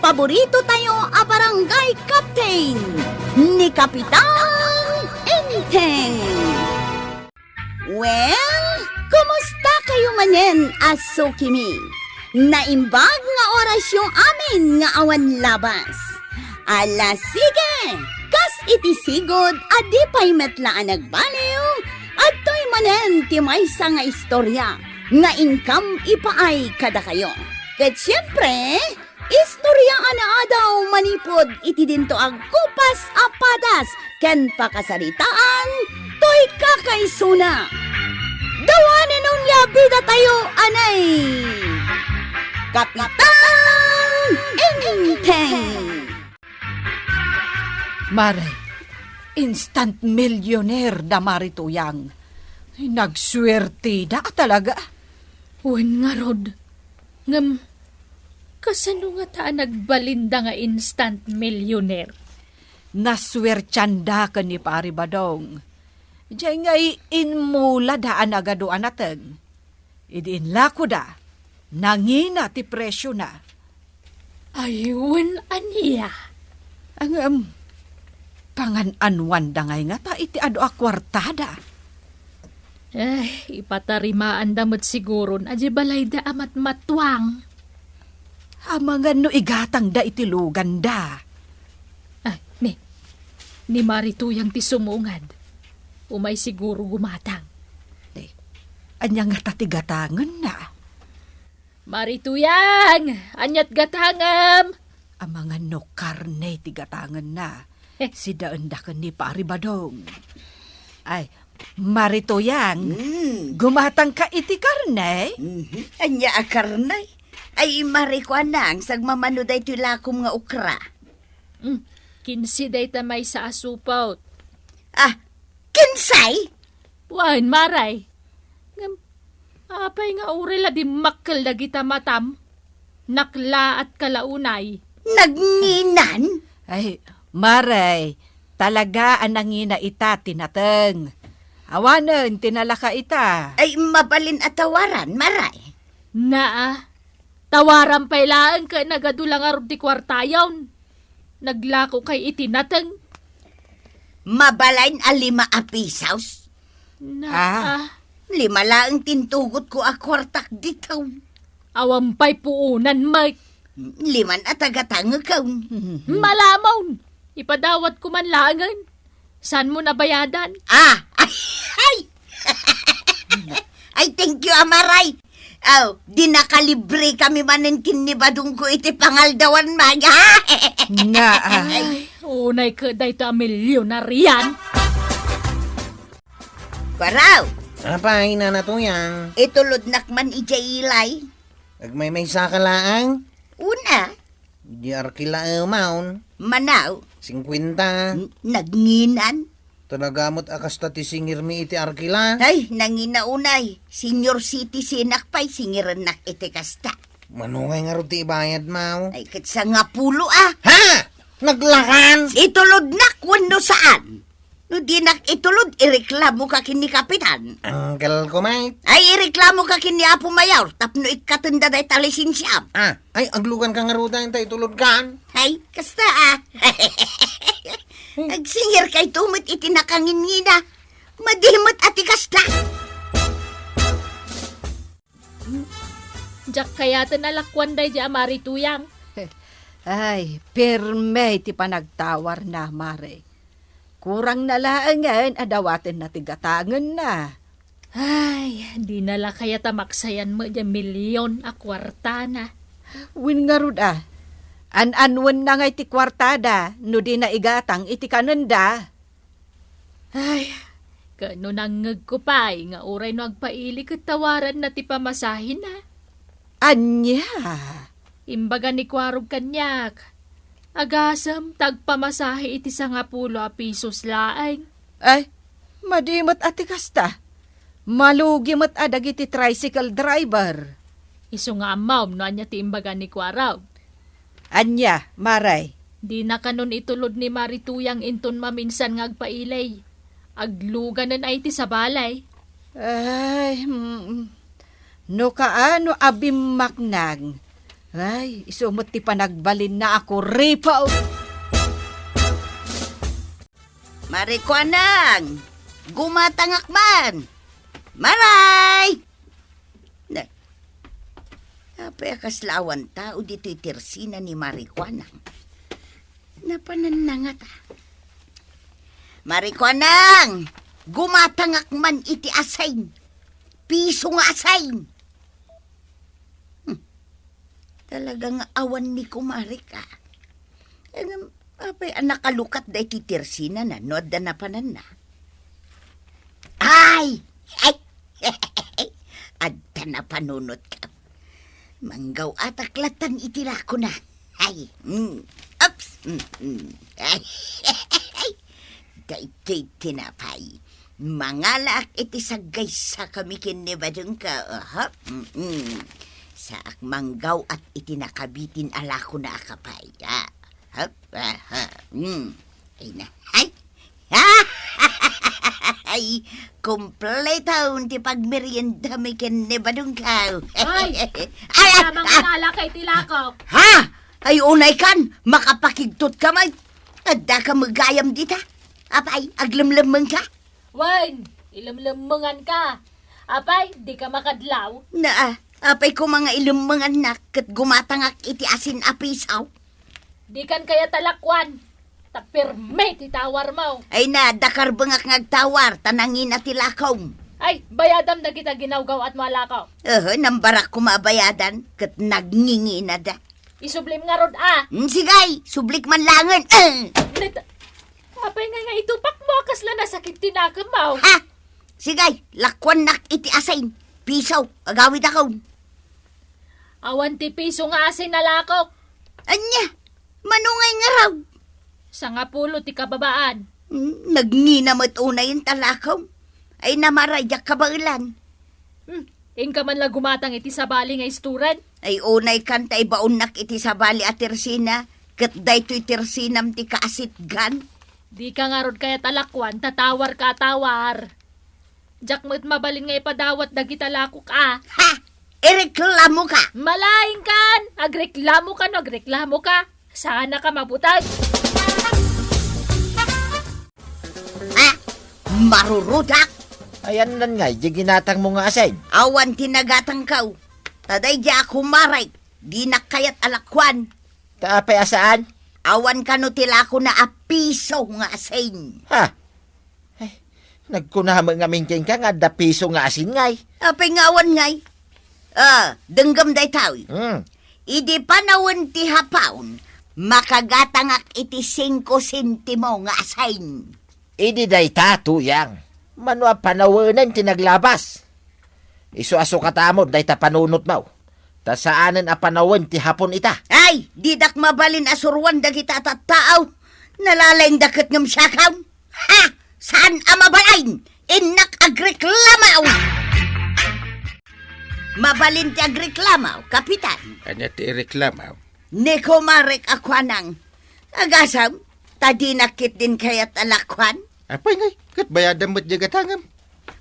paborito tayo a barangay captain ni Kapitan Enteng. Well, kumusta kayo manen, aso kimi? Naimbag nga oras yung amin nga awan labas. Ala sige, kas itisigod adi pa'y metlaan nagbaliw at to'y manen ti maysa nga istorya nga income ipaay kada kayo. Ket siyempre, istorya na daw manipod iti dinto ag kupas apadas ken pakasaritaan to'y kakaisuna. Dawanin nun bida tayo, anay! Kapitan Enteng! Mare, instant millionaire da marituyang. Nagswerte da talaga. Wen nga rod. Ngam, kasano nga taan nagbalinda nga instant millionaire? Naswertyan ka ni Pari Badong. Diyan nga inmula daan agaduan nateng. Idinla ko da. Nangina ti presyo na. Ayun, aniya. Ang pangan-anwan da ngay nga ta iti ado a kwartada. Ipatarimaan damot siguro na di balay da amat matwang. Mga no igatang da iti lugan da. Ni Marituyang ti sumungad. Umay siguro gumatang. Anya nga tatigatangan na. Marituyang! Anyat gatangam! Ang mga no karne tigatangan na. Si daanda ka ni Pari Badong. Ay, Maritoyang, gumatang ka iti karne? Anya a karnay. Ay marikuan nang sagmamano day tulakom nga ukra. Kinsi day tamay sa asupaw. Kinsay? Wan, maray. Apay nga urela di makkel da kita matam. Nakla at kalaunay. Nagninan? Ay, Maray, talaga ang nangina ita tinateng. Awanan, tinalaka ita. Ay mabalin at tawaran, maray. Tawaran pailaan ka nagadulang arod di kwartayon. Naglako kay itinateng. Mabalain a 5 pisaws. Lima laang tintugot ko a kwartak ditaw. Awampay puunan, Mike. 5 at agatanga kaw. Malamaw. Ipadawat ko man langan. Saan mo nabayadan? Ay, thank you, Amaray. Di nakalibre kami manin kinibadong ko iti pangaldawan man. Unay ka da ito a milyonaryan. Paraw, Apa, ina na to yan? itulod nakman ijailay. Agmay sa kalaang? Una, Di arkila maun. manaw, 50. nagninan. Talagamot akas ta ti singir mi iti arkila. Ay, nanginaunay. Senior citizen nakpay, singiran nak iti kasta. Manungay nga ro ti ibayad mau. Ay, katsa nga pulo Ha? Naglakan? Itulod nak, wano saan? No di nak itulod, ireklamo ka kini kapitan. Angkel ko may. Ay, ireklamo ka kini Apo Mayor, tapno ikatunda day talisinsyam. Ay, aglugan ka nga ro tayo tulod kan. Ay, kasta Nagsingir kay tumit itinakangin-ngina. Madimot ati kasta. Diyak kaya tanalakwan day di Marituyang. Ay, perme ti panagtawar na, Mare. Kurang nalaangan, adawatin na tigatangan na. Ay, di nala kaya tamaksayan mo di milyon a kwarta na. Win nga rud An-anwan na nga iti kwartada, no di na igatang iti kananda. Ay, kano nangag ko pa'y nga uray no agpaili katawaran na ti pamasahin na. Anya? Imbaga ni kwarog kanyak. Agasam, tagpamasahe iti 10 pisos laeng. Ay, madimot ati kasta. Malugi mat adag iti tricycle driver. Iso nga amaw no anya ti imbaga ni kwarog. Anya, Maray. Di na kanon itulod ni Marituyang inton maminsan nga agpailay. Agluganan ay ti sa balay. Ay, no kaano abim maknang. Ay, isumot ti panagbalin na ako, ripaw. Marikwanang, gumatangak man. Maray! Na, apay akaslawan tao dito'y tersina ni Marikwanang. Napananangat Marikwanang, gumatangak man iti asayn. Piso nga asayn. Talagang awan ni kumarika. Apay nakalukat da iti tersina na, no da na panan na. Ay! Adda na panunot ka. Manggaw ataklatan itira ko na. Ay! Ups! Ay! Daytoy tinapay. Mangalak iti sagay sa kami kinibadong ka. Sa akmanggaw at iti nakabitin ala ko na akapay. Ay na. Ay! Ay! Kompleto ti pagmerienda mi kinibadong ka. Ay! Tamang inala kay tilakaw. Ha? Ay unay kan, makapakigtot ka may. Adda ka magayam dita. Apay, aglamlamang ka. Wan, ilamlamangan ka. Apay, di ka makadlaw. Apay ko mga ilumangan na kat gumatangak iti asin apisaw. Di kan kaya talakwan. Tapirme ti tawar mo. Ay na, dakar bangak ngagtawar, tanangin at tilakaw. Ay, bayadam na kita ginawgaw at malakaw. Nambarak ko mabayadan, kat nagngingi na da. Isublim nga rod Sigay, sublik man langan. Apay nga itupak mo, kasla na sakit tinakam mo. Ha? Sigay, lakwan nak iti asin. Pisaw, agawid ako. Awan ti piso nga asin na lakok. Anya, manungay nga raw. Sa nga pulo ti kababaan. Nagnginamot unay yung talakaw. Ay namaraya kabailan. Ingka man lang gumatang iti sabali nga isturan. Ay unay kanta ibaon nak iti sabali at tersina. Kat daytoy tersinam ti kaasitgan. Di ka nga rod kaya talakwan, tatawar ka tawar. Diyak mo't mabalin nga ipadawat dagita lakok Ha? Ireklamo ka? Malaing kan! Agreklamo ka no, agreklamo ka. Sana ka mabutag. Ha? Marurudak? Ayan nan nga, di ginatang mo nga asin. Awan tinagatang kaw. Taday di ako maray. Di nakayat alakwan. Taapay asaan? Awan ka no tila ko na apiso nga asin. Ha? Ay, nagkunahama nga mingking ka nga da piso nga asin ngay. Apay nga awan ngay. Denggam day tao. Idi panawon ti hapaon. Makagatangak iti 5 sentimo nga asin. Idi day tato yang. Manwa panawanan tinaglabas. Isu-aso katamod day ta panunot mo. Ta saanan a panawan ti hapon ita. Ay, didak mabalin asurwan dagita at tao. Nalalaing dakat ngam syakaw. Ha? Saan amabalain? Inak agreklamaw. Mabalin ti agreklamaw, kapitan. Anya ti reklamaw. Neko marek akwanang. Agasam, tadi nakit din kayat alakwan. Apay ngay, kat bayadam mo't jagatangam.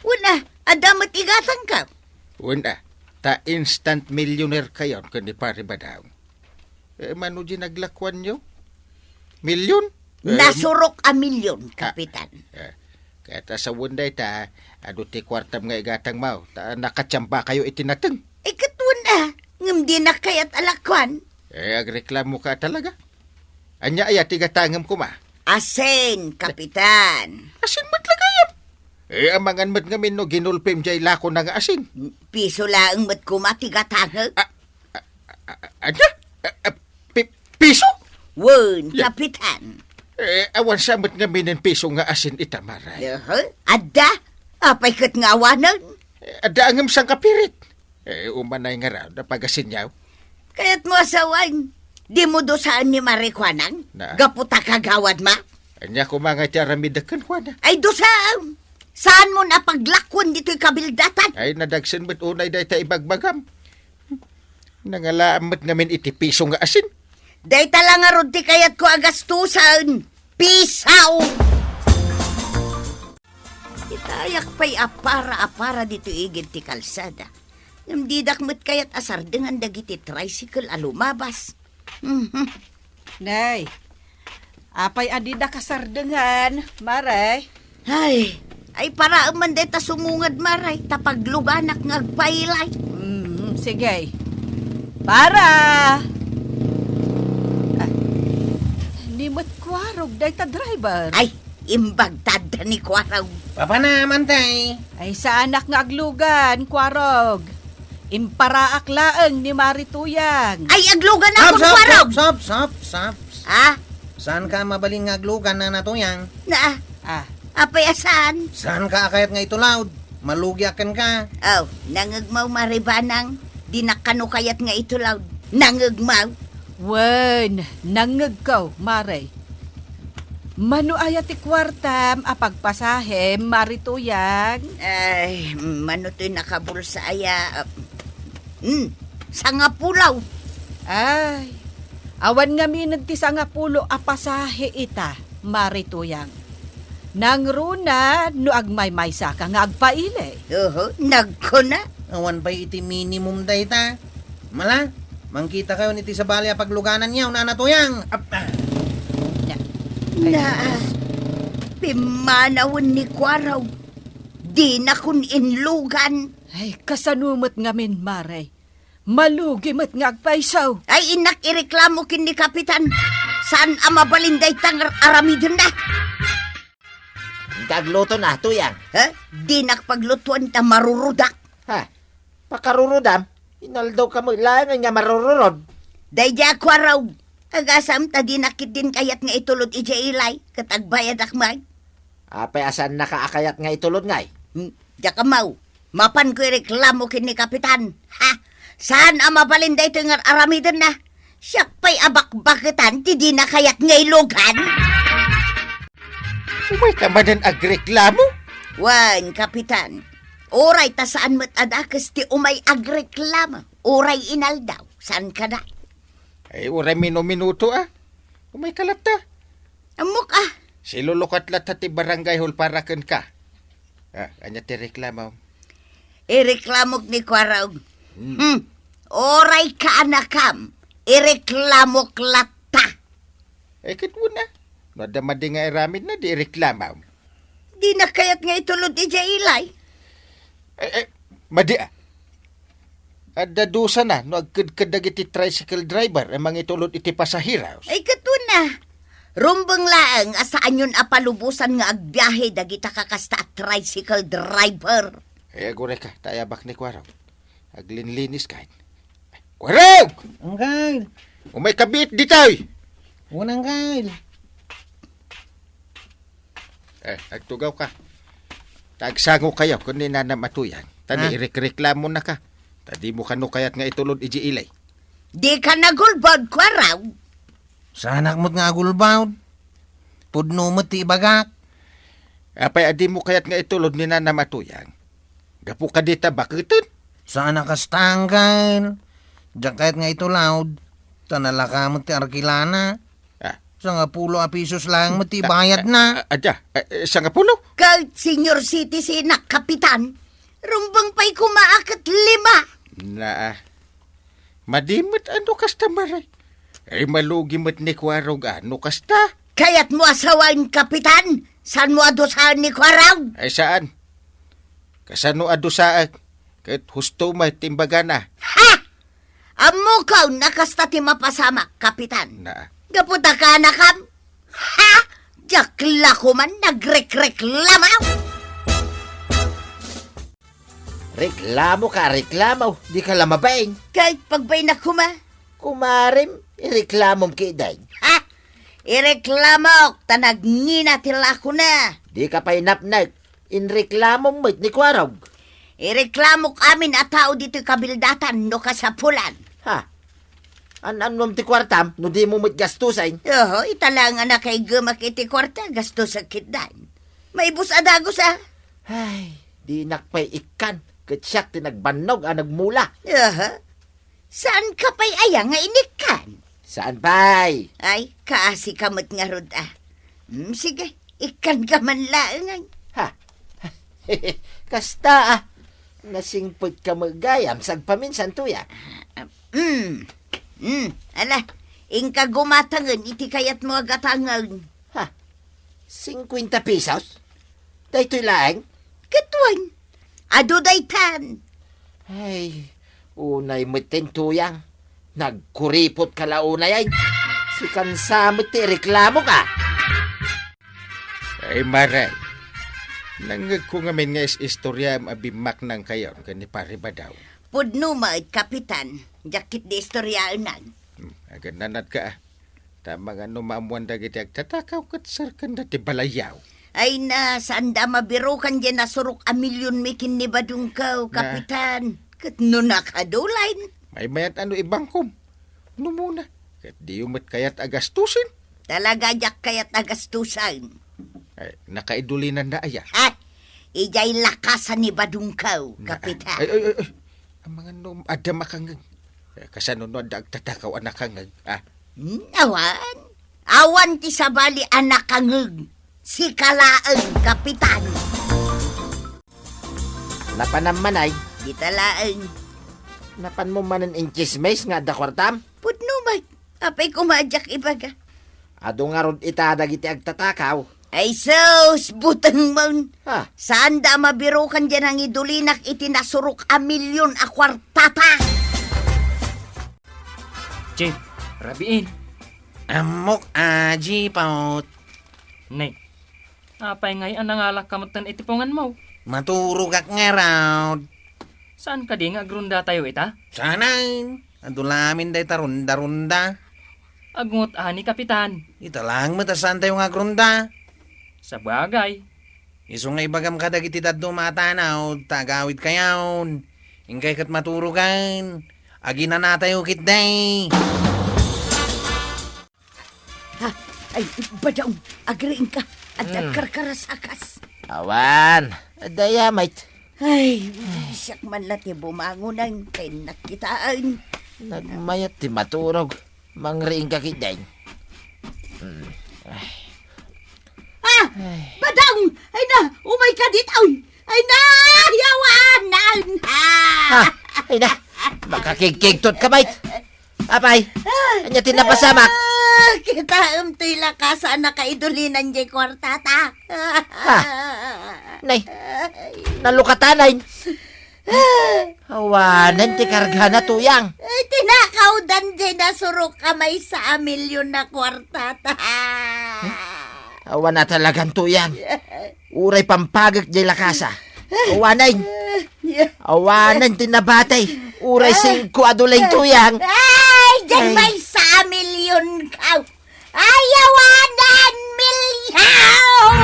Una, adamat igatang ka. Una, ta instant millionaire kayon kundi pare badaw. Manuji naglakwan nyo? Milyon? Nasurok a milyon, kapitan. Kaya ta sa wunday ta, ado ti kwartam nga igatang mau, ta nakachamba kayo itinateng. Ikatun na, ngam di na kayat alakwan. Agreklamo ka talaga. Anya aya ti gatangam ko ma. Asen, kapitan. Asin mat lagayam. Amangan mat ngamin no ginulpim jay lako na nga asin. Piso laang mat kumati gatangag. Anya? Piso? Wun, kapitan. Awan sa mat ngamin ng piso nga asin itamaray. Adda, apay kat ngawanan. Ada angam sang kapirit. Umanay nga raw na pagasin yaw. Kaya't mo asawan, di mo dosaan ni Marikwanang? Na. Gaputa kagawad ma? Anya ko mga tiaramidakan ko na. Ay dosaan! Saan mo napaglakwan dito'y kabildatan? Ay nadagsan mo't unay day ta ibagbagam. Nangalaamot ngamin iti piso nga asin. Day talang arod ti kayat ko agastusan. Pisaw! Itayak pa'y apara-apara dito igid ti kalsada. Yung didakmat kayat asar dengan dagiti tricycle alumabas. Mhm. Nay, apay adida kasardengan, maray. Ay para man deta sumungad maray, tapagluganak ngagpailay. Sige. Para! Nimot kwarog, day ta driver. Ay, imbag tada ni Kwaraw. Papa naman tay. Ay sa anak nga aglugan, kwarog. Imparaak laeng ni Marituyang. Ay, aglugan ako, Kwaraw! Sap. Ah, Saan ka mabaling ngaglugan na natuyang? na, Ah, apay asan? Saan ka akayat nga ito loud? Malugyakan ka. Oh, nangagmaw maribanang, di nakano kayat nga ito loud. Nangagmaw. wen, nangagkaw, maray. Mano ayat ti kwartam apagpasahem, Marituyang. Ay, manutoy nakabulsa aya. Sangapulaw. Ay, awan nga minag ti sangapulo apasahe ita, Marituyang. Nang runa, no agmay-maysa ka nga agpaile. Nagko na. Awan pa iti minimum day ta. Mala, mangkita kayo niti sa bali pagluganan niya, na natuyang. Na, pimanawon ni Kwaraw. Di na kun inlugan. Ay, kasanumot ngamin, maray. Malugi mo't nga agpaisaw. Ay, inak ireklamo kin ni Kapitan. Saan ang mabalinday tangar aramidon na? Gagluto na, tuyang. Ha? Di nakpaglutuan ta marurudak. Ha? Pakarurudam, inaldaw ka mo lang nga marururod. Dayja Kwaraw. Agasam ta di nakit din kayat nga itulod ija ilay. Katagbayad akmay. Apay asan nakaakayat nga itulod ngay. Diya kamaw. Mapan ko ireklamo kin ni Kapitan. Ha? Saan ang mabalinday tangar aramidon na? Siya pa'y abak-bakitan, di na kayat nga ilugan. Umay ka man agreklamo? Wan, Kapitan. Oray ta saan mo't adakas ti umay agreklama. Oray inaldaw. Saan ka na? Ay, uray minuto ah. Umay kalat ta. Amok ah. Silulukat lat ti barangay hol para ken ka. Anya ti reklamo. Ireklamok ni Kwaraw. Oray ka anakam. Ireklamok lata. Ay, katwo na. Nadamadi nga iramid na di reklamo. Di na kayat nga itulod ija ilay. Madi ah. Adadusa na, no agkad-kadag iti tricycle driver, amang itulod iti pasahiraos. Ay katuna. Rumbang laang asaan yun apalubusan nga agbiyahe dagita kakasta at tricycle driver. Ay, agure ka, tayabak ni Kwaraw. Aglinlinis kahit. Kwaraw! Angkal. Umay kabit ditoy! Unang kail. Agtugaw ka. Tagsango kayo kung ni nanamatuyan. Tani ireklamo na ka. Tadi mo kano kayat nga itulod iji ilay. Di ka nagulbod, Kwaraw. Saan akmot nga agulbaw? Pudnumot ti ibagak. Apay adi mo kayat nga itulod ni nanamatuyan. Gapu ka dita bakitin. Saan nakastanggal? Diyan kahit nga ito loud. Tanalaka mo ti arkilana. Sa nga pulo a pisos lang mo ti bayad na. Adya, sa nga pulo. Kahit senior citizen na kapitan, rumbang pa'y kumaakat 5. Na, madimot ano kasta maray. Ay malugi mo't ni Kwaraw ano kasta. Kaya't mo asawain kapitan, saan mo adosahan ni Kwaraw? Ay saan? Kasano adusaag. Kahit husto may timbaga na. Ha! Amo kaw nakasta ti mapasama, kapitan. Na, Gaputa ka nakam? Ha! Jakla ko man nagreklamaw. Reklamo ka, reklamo. Di ka lamabaing. Kahit pagbay na kuma. Kumarim, ireklamom kiday. Ha! Ireklamok, tanagnina tila ko na. Di ka pa'y napnag. Inreklamom mo't ni Kwaraw. Ireklamok amin at tao dito kabildatan no kasapulan. Ha? An-anom ti kwartam, no di mo mo't gastusain. Italangan na kay gumak iti kwarta, gasto sa kitdan. May bus adagos ah. Ay, di nakpay ikan. Katsyak ti nagbanog nagmula. Saan ka pa'y aya nga inikan? Saan pa'y? Ay, kaasi kamot nga rod ah. Sige, ikan ka man laangan. Ha? Kasta Nasingpot ka magayam sag paminsan tuyang. Ala, ingka gumatangan, iti kayat mo agatangan. Ha? 50 pesos? Daytoy laeng? Katwan, ado daytan. Ay, unay mitin tuyang. Nagkuripot ka launay ay. Si kansamot ti reklamo ka. Ay, maray. Nangag ko ngamin nga istorya mabimak ng kayon kani pare ba daw. Pudno maid, kapitan. Jakit di istoryaanan. Agan nanad ka ah. Tama nga no maamuan dagiti agtatakaw kat sarkan dati balayaw. Ay na, saan da mabirukan dyan na surok a milyon mikin ni Badungkaw, kapitan. Kat no nakadulain. May mayat ano ibangkom. No muna. Kat di umat kayat agastusin. Talaga jak kayat agastusan. Ay, nakaidulinan na aya. At, ijay lakasan ni Badungkaw, kapitan. Ay. Ang mga no, ada makangag. Kasano no, agtatakaw anak kangag. Ah, Awan. Awan ti sabali anak kangeg. Si Kalaeng, kapitan. Napanamanay, Di talaeng. napan mo manan in chismes nga da kwartam. Pudno mag. Apay kumadyak ibaga. Ado nga rod itadag iti agtatakaw. Ay sus, butang mon. Ha? Saan da mabirukan dyan ang idulinak iti nasurok a milyon a kwartata? Jay, rabiin. Amok aji paut. Nay, apay ngay ang nangalak kamutan itipungan mo. Maturo kak ngeraw. Saan ka di nga agrunda tayo ita? Sanay. Adulamin day tarunda-runda. Agungot ani kapitan. Ita lang matasan tayo nga grunda. Sa bagay. Iso nga ibagam kadag iti daddo matanaw. Tagawid kayaon. Ingkay kat maturugan. Agi na natayo kit day. Ha? Ay, badaong. Agriin ka. At karkarasakas. Awan, dayamait. Ay, siyak man lati bumangunan. Kay nakitaan. Nagmayat ti maturog. Mangriing ka kiday. Ah! Badang! Ay na! Umay ka dit! Ay na! Yawanan! Ha? Ay na, makakigkigtot ka, mait. Apay, anya tinapasamak. Kita umtoy lakasan na kaidulinan jay kwartata. Nay, nalukatanan. Awanan ti karga na tuyang. Ay, tinakaw dan jay nasurok kamay sa milyon na kwartata. Awan na talagang tuyang. Uray pampagak jay lakasa. Awanan. Awanan tinabatay. Uray 5 adulay tuyang. Ay, jay may sa milyon kaw. Ayawanan milyon!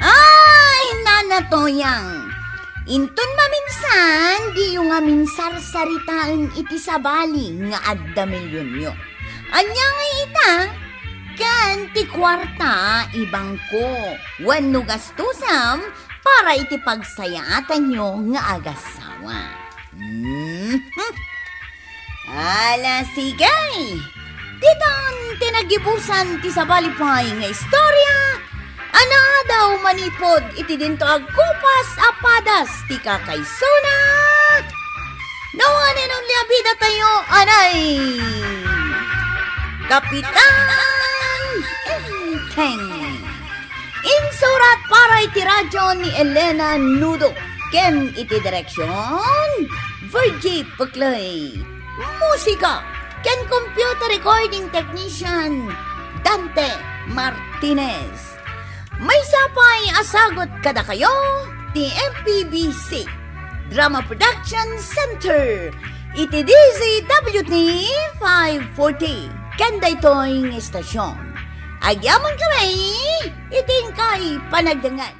Ay, nanatoyang. Intun maminsan, di yung amin sarsaritaan iti sabali nga adda milyon nyo. Anya nga ita, kan ti kwarta ibang ko. Wano gastusam para iti pagsayaatan nyo nga agasawa. Ala sigay! Titan tinagibusan ti sabalipay nga istorya. Ana daw manipod iti dinto agkupas apadas ti kakaysona. Nawanin ang liabida tayo, anay! Kapitan Enteng. Insurat para iti radyo ni Elena Nudo. Ken iti direksyon Virgie Puclay. Musika ken computer recording technician Dante Martinez. May sapay asagot kada kayo ti MPBC Drama Production Center iti DZWT 540 Kanday Toying Estasyon. Agyaman kami iting kay panagdangan.